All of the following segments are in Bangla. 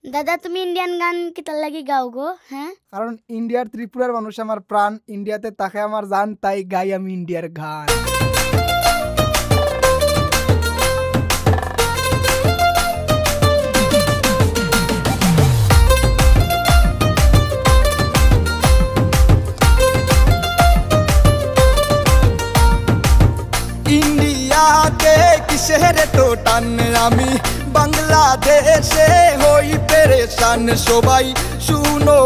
দাদা তুমি ইন্ডিয়ান গান কিতার লাগি গাও গো? হ্যাঁ, কারণ ইন্ডিয়ার ত্রিপুরার মানুষ আমার প্রাণ, ইন্ডিয়াতে তাকে আমার জান, তাই গাই আমি ইন্ডিয়ার গান। ইন্ডিয়াতে কিসের তো টান, আমি বাংলাদেশে হই পেরেশান। সবাই শুনো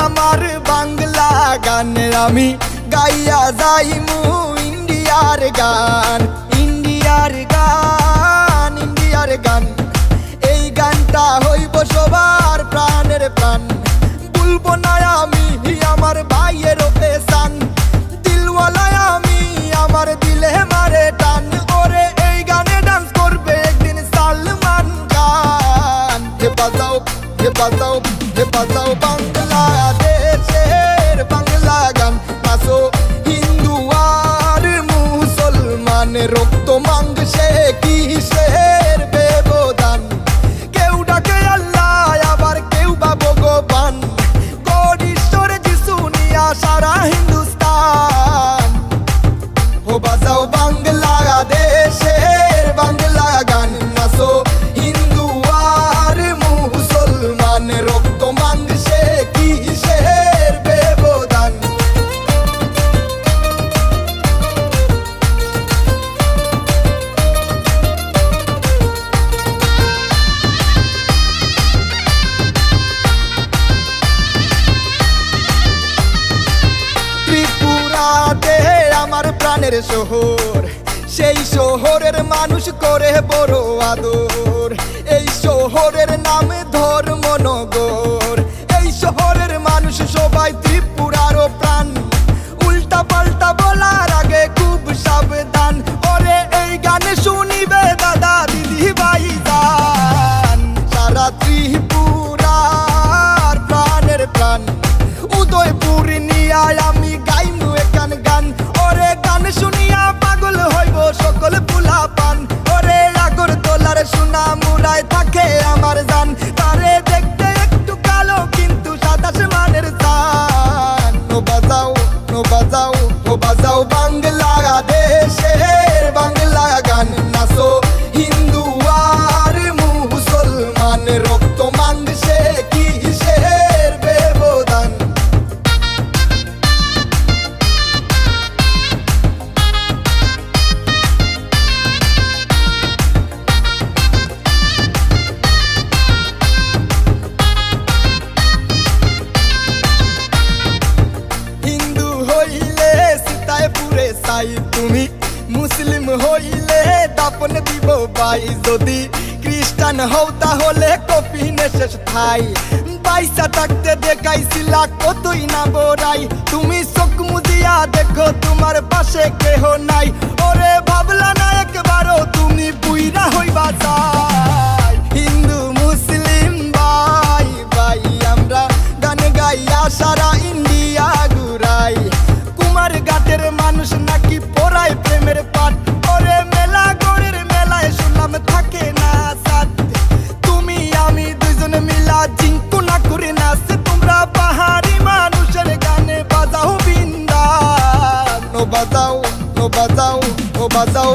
আমার বাংলা গান, আমি গাইয়া যাইমু ইন্ডিয়ার গান। ইন্ডিয়ার গান, ইন্ডিয়ার গান, এই গানটা হইব সবার প্রাণের প্রাণ। বলবো না আমি আমার ভাইয়ের পেশান, দিলওয়ালা আমি আমার দিলে মারে টান। ওরে এই গানে ডান্স করবে একদিন সালমান খান। হে বাজাও, হে বাজাও, হে বাজাও বাংলাদেশের বাংলা গান। নাচো হিন্দু আর মুসলমান, রক্ত মাংসে কিসের ব্যবধান। কেউ ডাকে আল্লাহ আবার কেউ বা ভগবান, গড ঈশ্বর যিশু নিয়া সারা হিন্দুস্তান। ও বাজাও বাংলাদেশের বাংলা গান, নাচো হিন্দু আর মুসলমান, রক্ত মাংসে কিসের ব্যবধান। ত্রিপুরাতে আমার প্রাণের শহর, সেই শহরের মানুষ করে বড় আদর। এই শহরের নাম ধর্মনগর, এই শহরের মানুষ সবাই ত্রিপুরারও প্রাণ। উল্টা পাল্টা বলার আগে খুব সাবধান। ওরে এই গানে শুনিবে দাদা দিদি ভাই যান, সারা ত্রিপুরার প্রাণের প্রাণ। উদয়পুর নিয়া আমি গাইমু এখান গান। ওরে গান শুনিয়া পাগল হইব সকল পুলা পান। ওরে আগরতলার সোনা মুরায় থাকে আমার জান, তারে দেখতে একটু কালো কিন্তু সাদা মানের চান। ও বাজাও, ও বাজাও, ও বাজাও বাংলাদেশের বাংলা গান, নাচো হিন্দু আর মুসলমান, রক্ত মাংসে কিসের ব্যবধান। হিন্দু হইলে সীতায় পুরে চাই, তুমি মুসলিম হইলে দাপন দিব ভাই। যদি খ্রিস্টান হও তাহলে কফিনে শেষ ঠাই। পয়সা থাকতে দেখাইছিলা কতই না বড়াই, তুমি চোখ মুজিয়া দেখো তোমার পাশে কেহ নাই। ওরে ভাবলা না একবারও তুমি বুইরা হইবা চাই। হিন্দু মুসলিম ভাই ভাই আমরা গান গাইয়া সারা ইন্ডিয়া ঘুরাই। কুমার ঘাটের মানুষ নাকি পড়ায় প্রেমের পাঠ। ওরে মেলা গড়ের মেলায় শুনলাম থাকে না সাথ। তুমি আমি দুজন মিলা জিঙ্কু না করে নাচ। তোমরা পাহাড়ি মানুষের গানে বাজাও বিন্দান। ও বাজাও, ও বাজাও, ও বাজাও